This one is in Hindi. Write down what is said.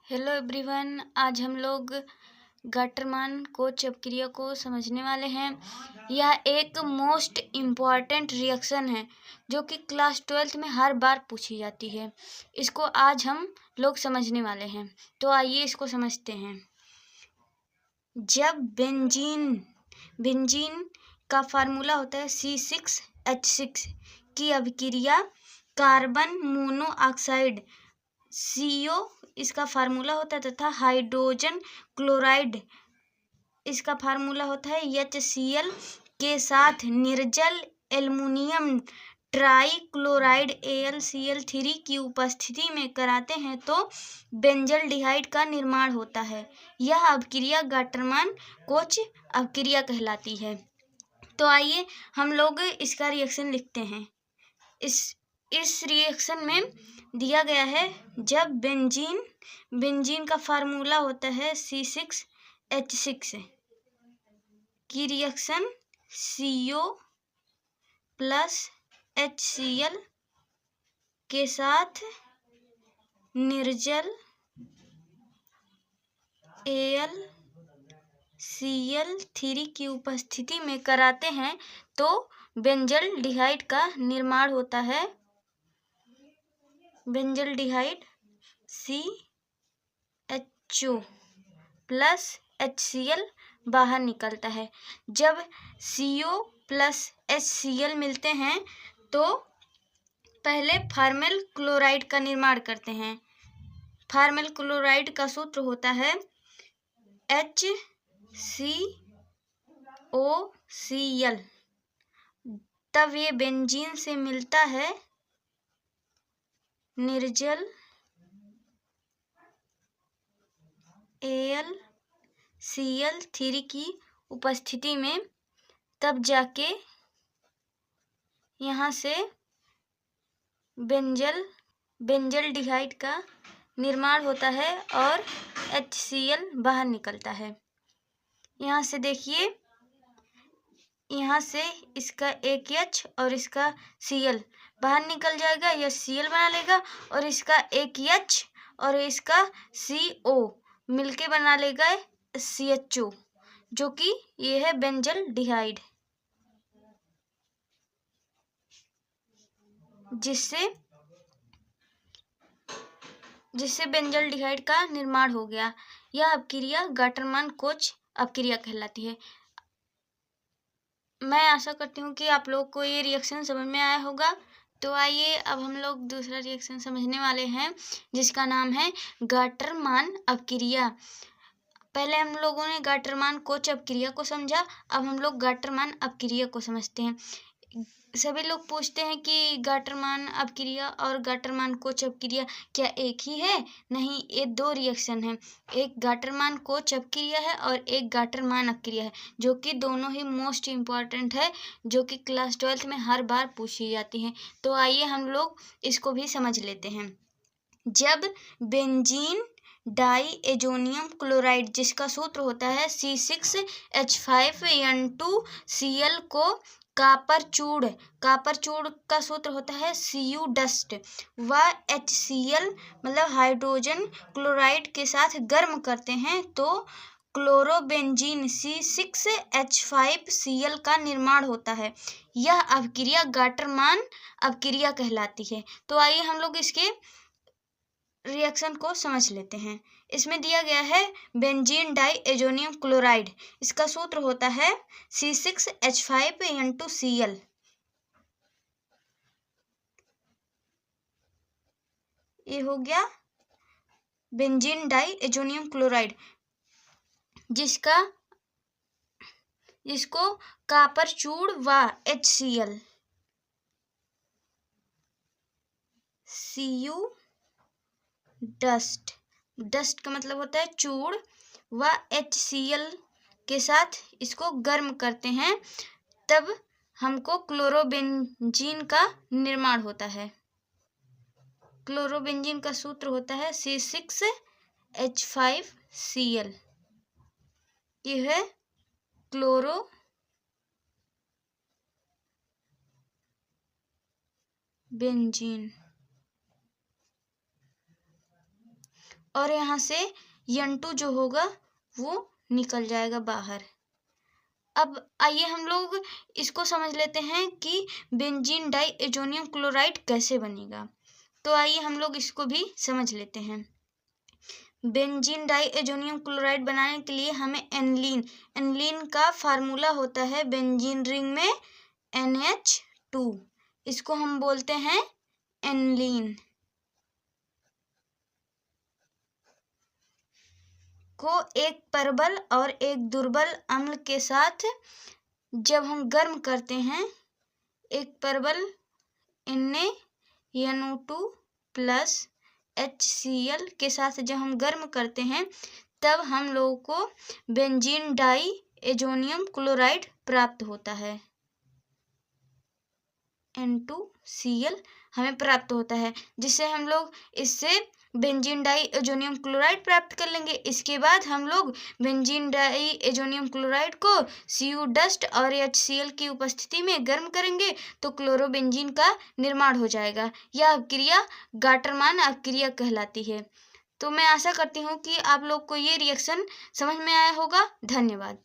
हेलो एवरीवन, आज हम लोग गटरमान कोच अपक्रिया को समझने वाले हैं। यह एक मोस्ट इम्पॉर्टेंट रिएक्शन है जो कि क्लास 12th में हर बार पूछी जाती है। इसको आज हम लोग समझने वाले हैं, तो आइए इसको समझते हैं। जब बेंजीन का फार्मूला होता है C6H6 की अभिक्रिया कार्बन मोनोऑक्साइड CO इसका फार्मूला होता है तथा हाइड्रोजन क्लोराइड इसका फार्मूला होता है HCl के साथ निर्जल एल्युमिनियम ट्राइक्लोराइड AlCl3 की उपस्थिति में कराते हैं तो बेंजल्डिहाइड का निर्माण होता है। यह अभिक्रिया गटरमान कोच अभिक्रिया कहलाती है। तो आइए हम लोग इसका रिएक्शन लिखते हैं। इस रिएक्शन में दिया गया है, जब बेंजीन का फार्मूला होता है C6H6 की रिएक्शन CO प्लस HCl के साथ निर्जल AlCl3 की उपस्थिति में कराते हैं तो बेंजल्डिहाइड का निर्माण होता है। बेंजल्डिहाइड CHO प्लस HCl बाहर निकलता है। जब CO प्लस HCl मिलते हैं तो पहले फार्मल क्लोराइड का निर्माण करते हैं। फार्मल क्लोराइड का सूत्र होता है HCOCl। तब ये बेंजीन से मिलता है निर्जल AlCl3 की उपस्थिति में, तब जाके यहाँ से बेंजल्डिहाइड का निर्माण होता है और HCl बाहर निकलता है। यहाँ से देखिए, यहाँ से इसका एक H और इसका Cl बाहर निकल जाएगा, यह Cl बना लेगा और इसका एक H और इसका CO मिलके बना लेगा CHO, जो कि ये है बेंजल्डिहाइड, जिससे बेंजल्डिहाइड का निर्माण हो गया। यह अपक्रिया गटरमान कोच अपक्रिया कहलाती है। मैं आशा करती हूँ कि आप लोग को ये रिएक्शन समझ में आया होगा। तो आइए अब हम लोग दूसरा रिएक्शन समझने वाले हैं, जिसका नाम है गटरमान अपक्रिया। पहले हम लोगों ने गटरमान कोच अपक्रिया को समझा, अब हम लोग गटरमान अपक्रिया को समझते हैं। सभी लोग पूछते हैं कि गटरमान अपक्रिया और गटरमान कोच अपक्रिया क्या एक ही है? नहीं, ये दो रिएक्शन हैं। एक गटरमान कोच अपक्रिया है और एक गटरमान अपक्रिया है, जो कि दोनों ही मोस्ट इम्पॉर्टेंट है, जो कि क्लास 12th में हर बार पूछी जाती हैं। तो आइए हम लोग इसको भी समझ लेते हैं। जब बेंजीन डाईएजोनियम क्लोराइड, जिसका सूत्र होता है C6H5N2Cl को कापर चूड़ का सूत्र होता है Cu डस्ट व HCl मतलब हाइड्रोजन क्लोराइड के साथ गर्म करते हैं तो क्लोरोबेंजीन C6H5Cl का निर्माण होता है। यह अपक्रिया गटरमान अपक्रिया कहलाती है। तो आइए हम लोग इसके रिएक्शन को समझ लेते हैं। इसमें दिया गया है बेंजीन डाईएजोनियम क्लोराइड, इसका सूत्र होता है C6H5N2Cl। ये हो गया बेंजीन डाईएजोनियम क्लोराइड, जिसको कापर चूड़ व HCl Cu डस्ट का मतलब होता है चूड़ व HCl के साथ इसको गर्म करते हैं, तब हमको क्लोरोबेंजीन का निर्माण होता है। क्लोरोबेंजीन का सूत्र होता है C6H5Cl। यह है क्लोरोबेंजीन। और यहाँ से N2 जो होगा वो निकल जाएगा बाहर। अब आइए हम लोग इसको समझ लेते हैं कि बेंजीन डाई एजोनियम क्लोराइड कैसे बनेगा। तो आइए हम लोग इसको भी समझ लेते हैं। बेंजीन डाई एजोनियम क्लोराइड बनाने के लिए हमें एनलीन का फार्मूला होता है बेंजीन रिंग में NH2, इसको हम बोलते हैं एनलीन। को एक प्रबल और एक दुर्बल अम्ल के साथ जब हम गर्म करते हैं, एक प्रबल NaNO2 प्लस HCl के साथ जब हम गर्म करते हैं, तब हम लोगों को बेंजीन डाई एजोनियम क्लोराइड प्राप्त होता है। N2Cl हमें प्राप्त होता है, जिससे हम लोग इससे बेंजीन डाई एजोनियम क्लोराइड प्राप्त कर लेंगे। इसके बाद हम लोग बेंजीन डाई एजोनियम क्लोराइड को Cu डस्ट और HCl की उपस्थिति में गर्म करेंगे तो क्लोरोबेंजीन का निर्माण हो जाएगा। यह अपक्रिया गाटरमान अपक्रिया कहलाती है। तो मैं आशा करती हूँ कि आप लोग को ये रिएक्शन समझ में आया होगा। धन्यवाद।